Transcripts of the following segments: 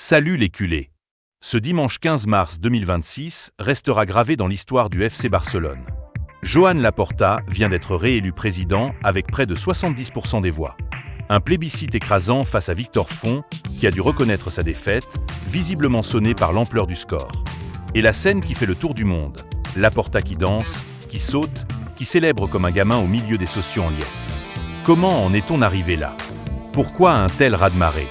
Salut les culés! Ce dimanche 15 mars 2026 restera gravé dans l'histoire du FC Barcelone. Joan Laporta vient d'être réélu président avec près de 70% des voix. Un plébiscite écrasant face à Victor Font, qui a dû reconnaître sa défaite, visiblement sonné par l'ampleur du score. Et la scène qui fait le tour du monde, Laporta qui danse, qui saute, qui célèbre comme un gamin au milieu des socios en liesse. Comment en est-on arrivé là? Pourquoi un tel raz-de-marée?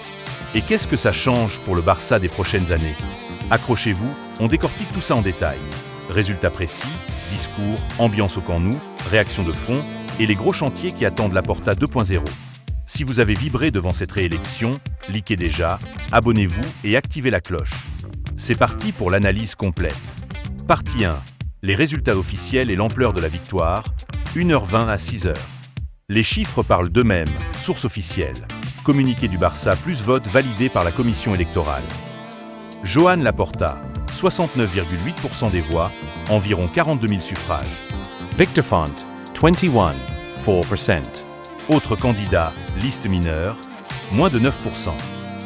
Et qu'est-ce que ça change pour le Barça des prochaines années? Accrochez-vous, on décortique tout ça en détail. Résultats précis, discours, ambiance au Camp Nou, réaction de fond et les gros chantiers qui attendent Laporta 2.0. Si vous avez vibré devant cette réélection, likez déjà, abonnez-vous et activez la cloche. C'est parti pour l'analyse complète. Partie 1. Les résultats officiels et l'ampleur de la victoire, 1h20 à 6h. Les chiffres parlent d'eux-mêmes, source officielle. Communiqué du Barça plus vote validé par la commission électorale. Joan Laporta, 69,8% des voix, environ 42 000 suffrages. Victor Font, 21.4%. Autres candidats, liste mineure, moins de 9%.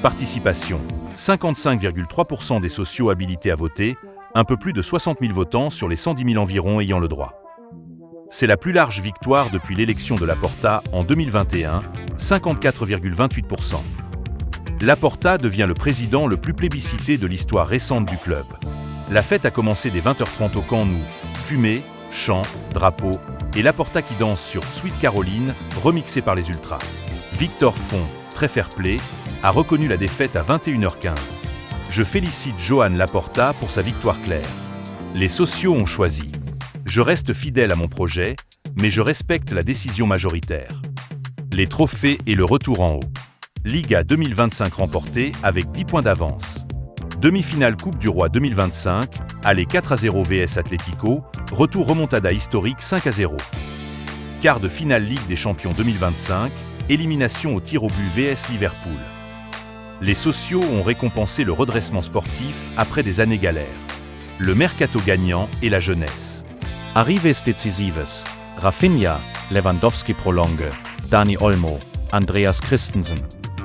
Participation, 55,3% des sociaux habilités à voter, un peu plus de 60 000 votants sur les 110 000 environ ayant le droit. C'est la plus large victoire depuis l'élection de Laporta en 2021, 54,28%. Laporta devient le président le plus plébiscité de l'histoire récente du club. La fête a commencé dès 20h30 au Camp Nou, fumée, chants, drapeaux, et Laporta qui danse sur Sweet Caroline, remixé par les Ultras. Victor Font, très fair-play, a reconnu la défaite à 21h15. Je félicite Joan Laporta pour sa victoire claire. Les sociaux ont choisi. Je reste fidèle à mon projet, mais je respecte la décision majoritaire. Les trophées et le retour en haut. Liga 2025 remportée avec 10 points d'avance. Demi-finale Coupe du Roi 2025, aller 4-0 vs Atlético, retour remontada historique 5-0. Quart de finale Ligue des Champions 2025, élimination au tir au but vs Liverpool. Les sociaux ont récompensé le redressement sportif après des années galères. Le mercato gagnant et la jeunesse. Arrives decisives. Rafinha, Lewandowski prolonge, Dani Olmo, Andreas Christensen.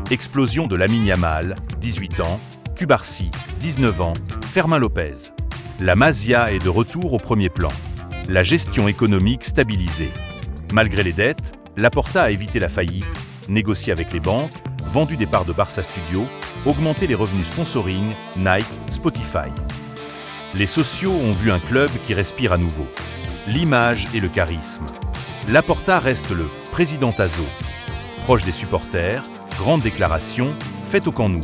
Explosion de Lamine Yamal, 18 ans, Cubarsí, 19 ans, Fermin Lopez. La Masia est de retour au premier plan. La gestion économique stabilisée. Malgré les dettes, Laporta a évité la faillite, négocié avec les banques, vendu des parts de Barça Studio, augmenté les revenus sponsoring, Nike, Spotify. Les sociaux ont vu un club qui respire à nouveau. L'image et le charisme. Laporta reste le « président Tazo ». Proche des supporters, grande déclaration, faite au Camp Nou.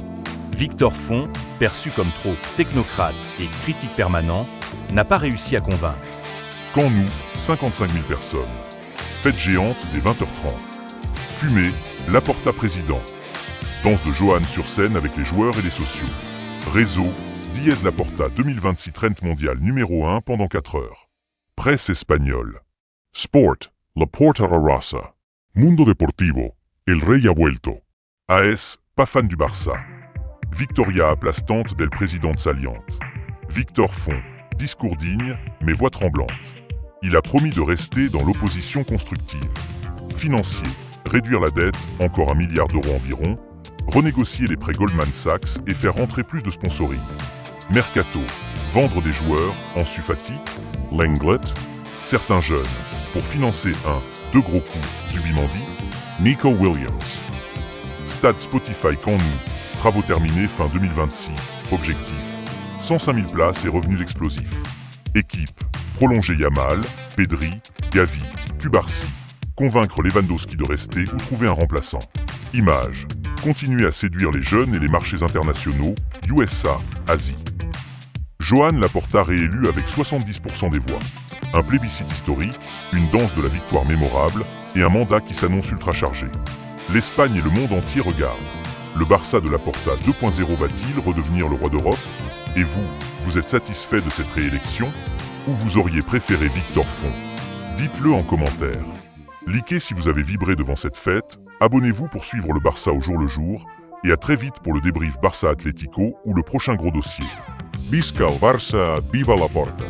Victor Font, perçu comme trop technocrate et critique permanent, n'a pas réussi à convaincre. Camp Nou, 55 000 personnes. Fête géante dès 20h30. Fumée, Laporta président. Danse de Joan sur scène avec les joueurs et les sociaux. Réseau, Diez Laporta 2026 trend mondial numéro 1 pendant 4 heures. Presse espagnole. Sport, Laporta arrasa. Mundo Deportivo, El Rey ha vuelto. AS, pas fan du Barça. Victoria aplastante d'El Présidente saliente. Victor Font, discours digne, mais voix tremblante. Il a promis de rester dans l'opposition constructive. Financier, réduire la dette, encore 1 milliard d'euros environ, renégocier les prêts Goldman Sachs et faire rentrer plus de sponsoring. Mercato, vendre des joueurs, Ansu Fati, Lenglet, certains jeunes, pour financer deux gros coups, Zubimandi, Nico Williams. Stade Spotify Camp Nou, travaux terminés fin 2026, objectif, 105 000 places et revenus explosifs. Équipe, prolonger Yamal, Pedri, Gavi, Cubarsí, convaincre Lewandowski de rester ou trouver un remplaçant. Image, continuer à séduire les jeunes et les marchés internationaux, USA, Asie. Joan Laporta réélu avec 70% des voix. Un plébiscite historique, une danse de la victoire mémorable et un mandat qui s'annonce ultra chargé. L'Espagne et le monde entier regardent. Le Barça de Laporta 2.0 va-t-il redevenir le roi d'Europe? Et vous êtes satisfait de cette réélection? Ou vous auriez préféré Victor Font? Dites-le en commentaire. Likez si vous avez vibré devant cette fête, abonnez-vous pour suivre le Barça au jour le jour, et à très vite pour le débrief Barça Atlético ou le prochain gros dossier. Visca el Barça, viva Laporta!